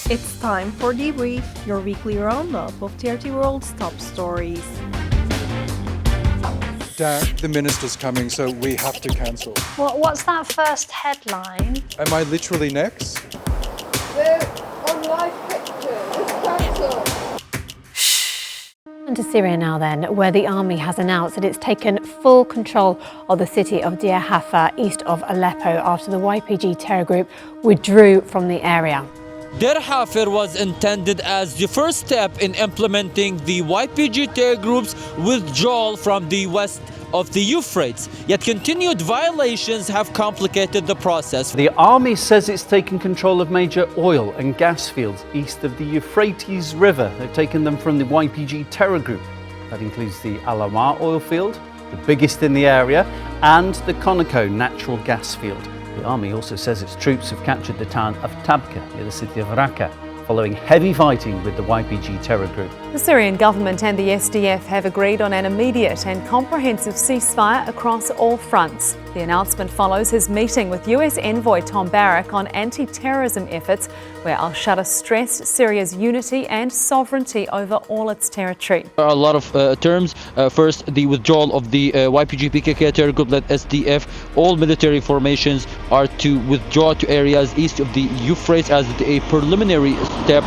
It's time for Debrief, your weekly roundup of TRT World's top stories. Dad, the minister's coming, so we have to cancel. What's that first headline? Am I literally next? They're on live pictures. It's cancelled. And to Syria now then, where the army has announced that it's taken full control of the city of Deir Hafa, east of Aleppo, after the YPG terror group withdrew from the area. Deir Hafa was intended as the first step in implementing the YPG terror group's withdrawal from the west of the Euphrates, yet continued violations have complicated the process. The army says it's taken control of major oil and gas fields east of the Euphrates River. They've taken them from the YPG terror group. That includes the Al-Amar oil field, the biggest in the area, and the Conoco natural gas field. The army also says its troops have captured the town of Tabqa near the city of Raqqa, following heavy fighting with the YPG terror group. The Syrian government and the SDF have agreed on an immediate and comprehensive ceasefire across all fronts. The announcement follows his meeting with US envoy Tom Barrack on anti-terrorism efforts, where Alsharaa stressed Syria's unity and sovereignty over all its territory. There are a lot of terms. First, the withdrawal of the YPG PKK terror group led SDF. All military formations are to withdraw to areas east of the Euphrates as a preliminary step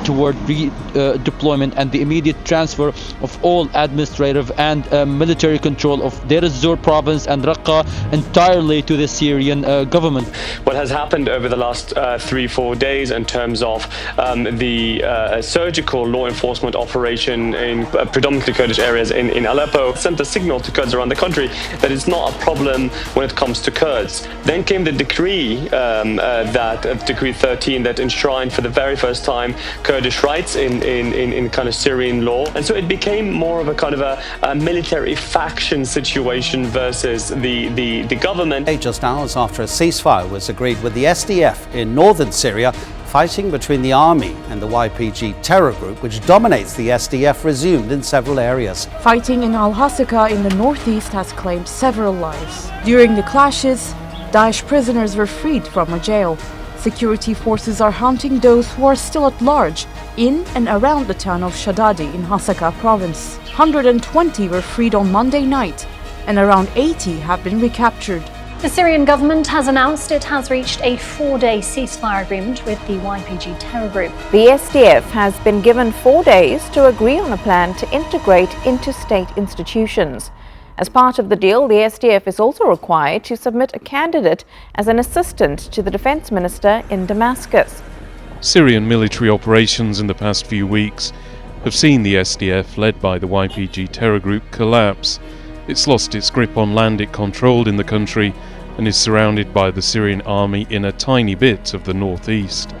toward redeployment and the immediate transfer of all administrative and military control of Deir ez-Zor province and Raqqa entirely to the Syrian government. What has happened over the last 3-4 days in terms of the surgical law enforcement operation in predominantly Kurdish areas in Aleppo sent a signal to Kurds around the country that it's not a problem when it comes to Kurds. Then came the decree, Decree 13, that enshrined for the very first time Kurdish rights in kind of Syrian law. And so it became more of a kind of a military faction situation versus the government. Just hours after a ceasefire was agreed with the SDF in northern Syria, fighting between the army and the YPG terror group, which dominates the SDF, resumed in several areas. Fighting in Al-Hasaka in the northeast has claimed several lives. During the clashes, Daesh prisoners were freed from a jail. Security forces are hunting those who are still at large in and around the town of Shadadi in Hasaka province. 120 were freed on Monday night, and around 80 have been recaptured. The Syrian government has announced it has reached a 4-day ceasefire agreement with the YPG terror group. The SDF has been given 4 days to agree on a plan to integrate into state institutions. As part of the deal, the SDF is also required to submit a candidate as an assistant to the defense minister in Damascus. Syrian military operations in the past few weeks have seen the SDF, led by the YPG terror group, collapse. It's lost its grip on land it controlled in the country and is surrounded by the Syrian army in a tiny bit of the northeast.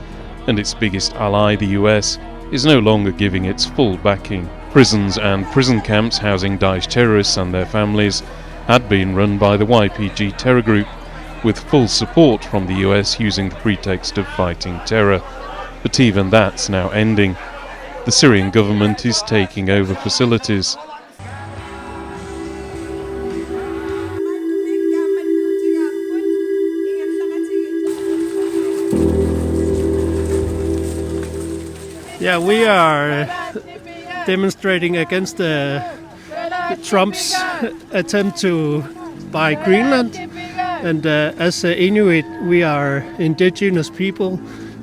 And its biggest ally, the US, is no longer giving its full backing. Prisons and prison camps housing Daesh terrorists and their families had been run by the YPG terror group, with full support from the US using the pretext of fighting terror. But even that's now ending. The Syrian government is taking over facilities. Yeah, we are demonstrating against Trump's attempt to buy Greenland. And as Inuit, we are indigenous people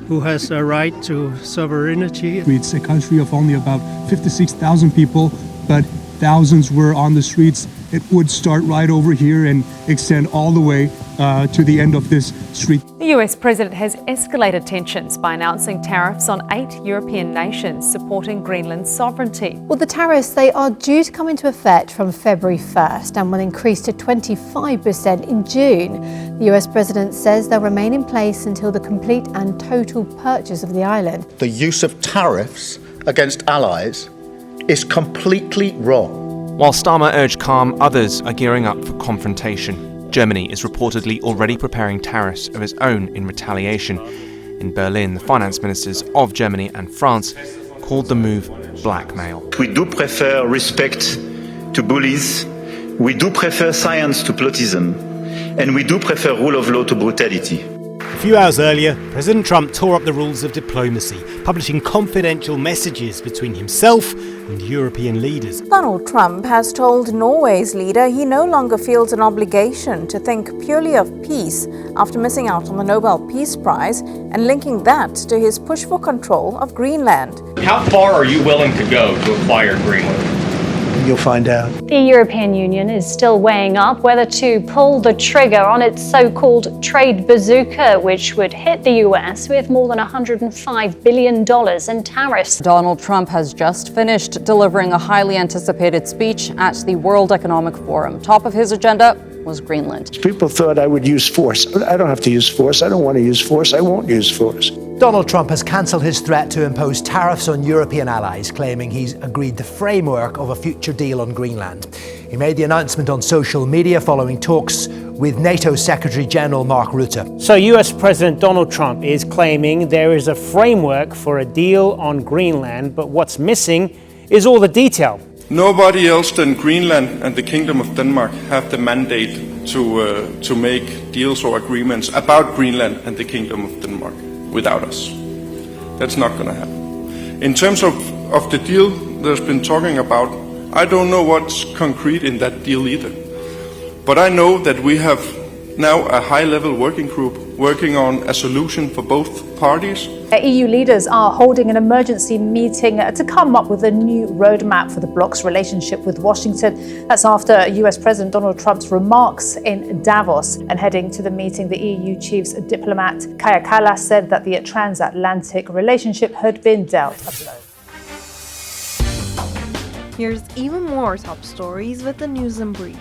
who has a right to sovereignty. It's a country of only about 56,000 people, but thousands were on the streets. It would start right over here and extend all the way to the end of this street. The US president has escalated tensions by announcing tariffs on 8 European nations supporting Greenland's sovereignty. Well, the tariffs, they are due to come into effect from February 1st and will increase to 25% in June. The US president says they'll remain in place until the complete and total purchase of the island. The use of tariffs against allies is completely wrong. While Starmer urged calm, others are gearing up for confrontation. Germany is reportedly already preparing tariffs of its own in retaliation. In Berlin, the finance ministers of Germany and France called the move blackmail. We do prefer respect to bullies, we do prefer science to plotism, and we do prefer rule of law to brutality. A few hours earlier, President Trump tore up the rules of diplomacy, publishing confidential messages between himself and European leaders. Donald Trump has told Norway's leader he no longer feels an obligation to think purely of peace after missing out on the Nobel Peace Prize and linking that to his push for control of Greenland. How far are you willing to go to acquire Greenland? You'll find out. The European Union is still weighing up whether to pull the trigger on its so-called trade bazooka, which would hit the US with more than $105 billion in tariffs. Donald Trump has just finished delivering a highly anticipated speech at the World Economic Forum. Top of his agenda was Greenland. People thought I would use force. I don't have to use force. I don't want to use force. I won't use force. Donald Trump has cancelled his threat to impose tariffs on European allies, claiming he's agreed the framework of a future deal on Greenland. He made the announcement on social media following talks with NATO Secretary General Mark Rutte. So US President Donald Trump is claiming there is a framework for a deal on Greenland, but what's missing is all the detail. Nobody else than Greenland and the Kingdom of Denmark have the mandate to make deals or agreements about Greenland and the Kingdom of Denmark without us. That's not going to happen. In terms of the deal there's been talking about, I don't know what's concrete in that deal either. But I know that we have now a high-level working group working on a solution for both parties. EU leaders are holding an emergency meeting to come up with a new roadmap for the bloc's relationship with Washington. That's after US President Donald Trump's remarks in Davos. And heading to the meeting, the EU chief's diplomat Kaja Kallas said that the transatlantic relationship had been dealt a blow. Here's even more top stories with the news in brief.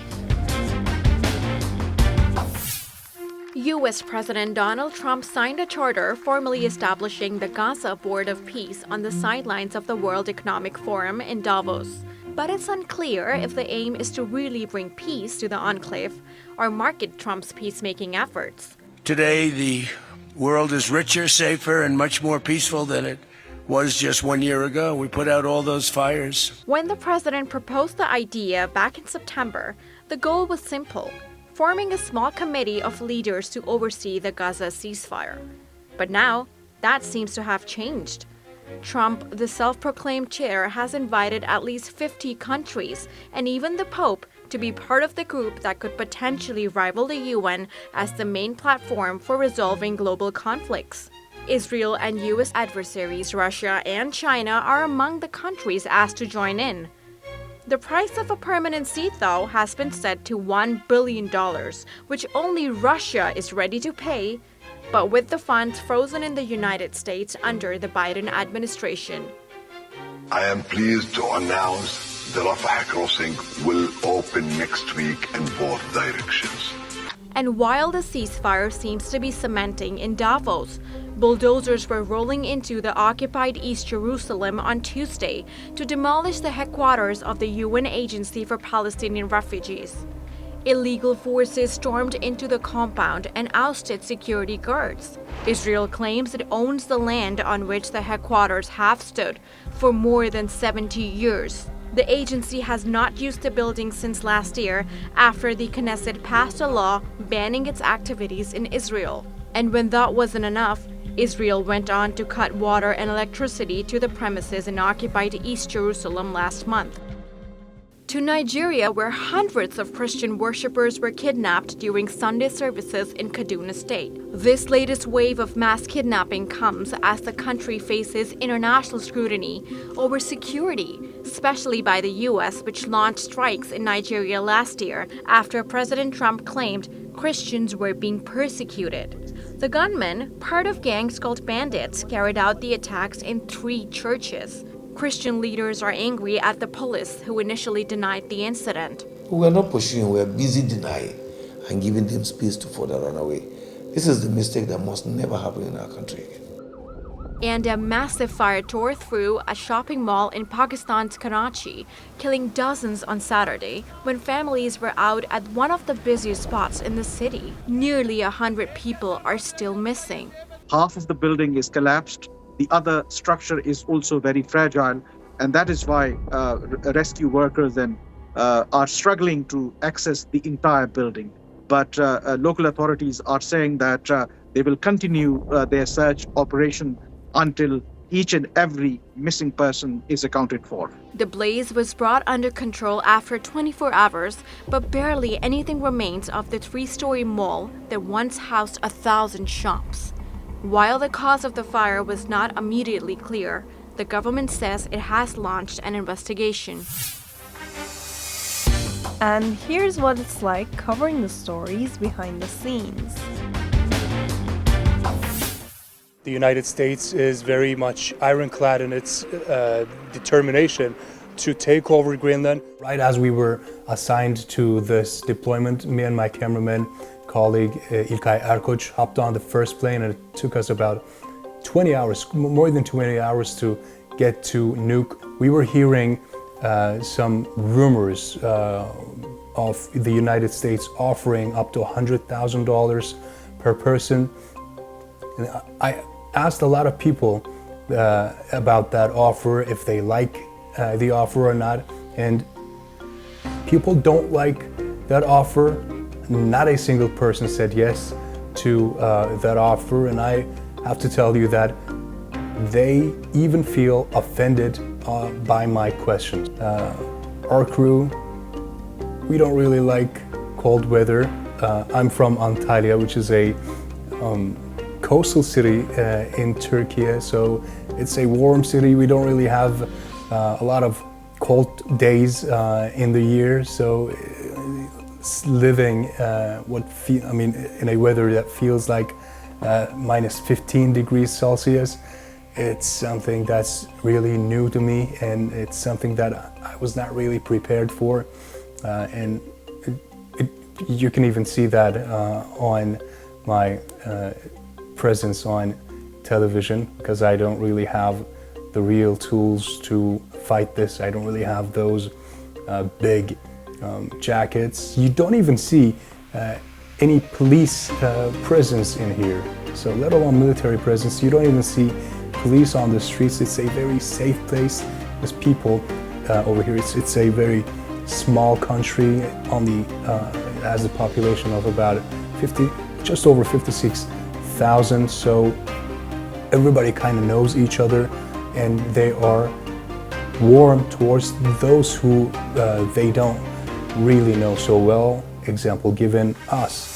U.S. President Donald Trump signed a charter formally establishing the Gaza Board of Peace on the sidelines of the World Economic Forum in Davos. But it's unclear if the aim is to really bring peace to the enclave or market Trump's peacemaking efforts. Today, the world is richer, safer, and much more peaceful than it was just 1 year ago. We put out all those fires. When the president proposed the idea back in September, the goal was simple: forming a small committee of leaders to oversee the Gaza ceasefire. But now, that seems to have changed. Trump, the self-proclaimed chair, has invited at least 50 countries, and even the Pope, to be part of the group that could potentially rival the UN as the main platform for resolving global conflicts. Israel and U.S. adversaries Russia and China are among the countries asked to join in. The price of a permanent seat, though, has been set to $1 billion, which only Russia is ready to pay, but with the funds frozen in the United States under the Biden administration. I am pleased to announce the Rafah crossing will open next week in both directions. And while the ceasefire seems to be cementing in Davos, bulldozers were rolling into the occupied East Jerusalem on Tuesday to demolish the headquarters of the UN Agency for Palestinian Refugees. Illegal forces stormed into the compound and ousted security guards. Israel claims it owns the land on which the headquarters have stood for more than 70 years. The agency has not used the building since last year after the Knesset passed a law banning its activities in Israel. And when that wasn't enough, Israel went on to cut water and electricity to the premises in occupied East Jerusalem last month. To Nigeria, where hundreds of Christian worshippers were kidnapped during Sunday services in Kaduna State. This latest wave of mass kidnapping comes as the country faces international scrutiny over security, especially by the U.S., which launched strikes in Nigeria last year after President Trump claimed Christians were being persecuted. The gunmen, part of gangs called bandits, carried out the attacks in 3 churches. Christian leaders are angry at the police, who initially denied the incident. We are not pursuing, we are busy denying and giving them space to further run away. This is the mistake that must never happen in our country again. And a massive fire tore through a shopping mall in Pakistan's Karachi, killing dozens on Saturday when families were out at one of the busiest spots in the city. Nearly 100 people are still missing. Half of the building is collapsed. The other structure is also very fragile, and that is why rescue workers are struggling to access the entire building. But local authorities are saying that They will continue their search operation until each and every missing person is accounted for. The blaze was brought under control after 24 hours, but barely anything remains of the 3-story mall that once housed 1,000 shops. While the cause of the fire was not immediately clear, the government says it has launched an investigation. And here's what it's like covering the stories behind the scenes. The United States is very much ironclad in its determination to take over Greenland. Right as we were assigned to this deployment, me and my cameraman colleague İlkay Erkoç hopped on the first plane, and it took us about 20 hours, more than 20 hours to get to Nuuk. We were hearing some rumors of the United States offering up to $100,000 per person. And I asked a lot of people about that offer, if they like the offer or not, and people don't like that offer. Not a single person said yes to that offer, and I have to tell you that they even feel offended by my questions. Our crew, we don't really like cold weather. I'm from Antalya, which is a coastal city in Turkey, so it's a warm city. We don't really have a lot of cold days in the year, so living in a weather that feels like minus 15 degrees Celsius, it's something that's really new to me, and it's something that I was not really prepared for, and you can even see that on my presence on television, because I don't really have the real tools to fight this. I don't really have those big jackets. You don't even see any police presence in here, so let alone military presence. You don't even see police on the streets. It's a very safe place. There's people over here. It's a very small country, only has a population of about just over 56,000, so everybody kind of knows each other, and they are warm towards those who they don't really know so well. Example given us.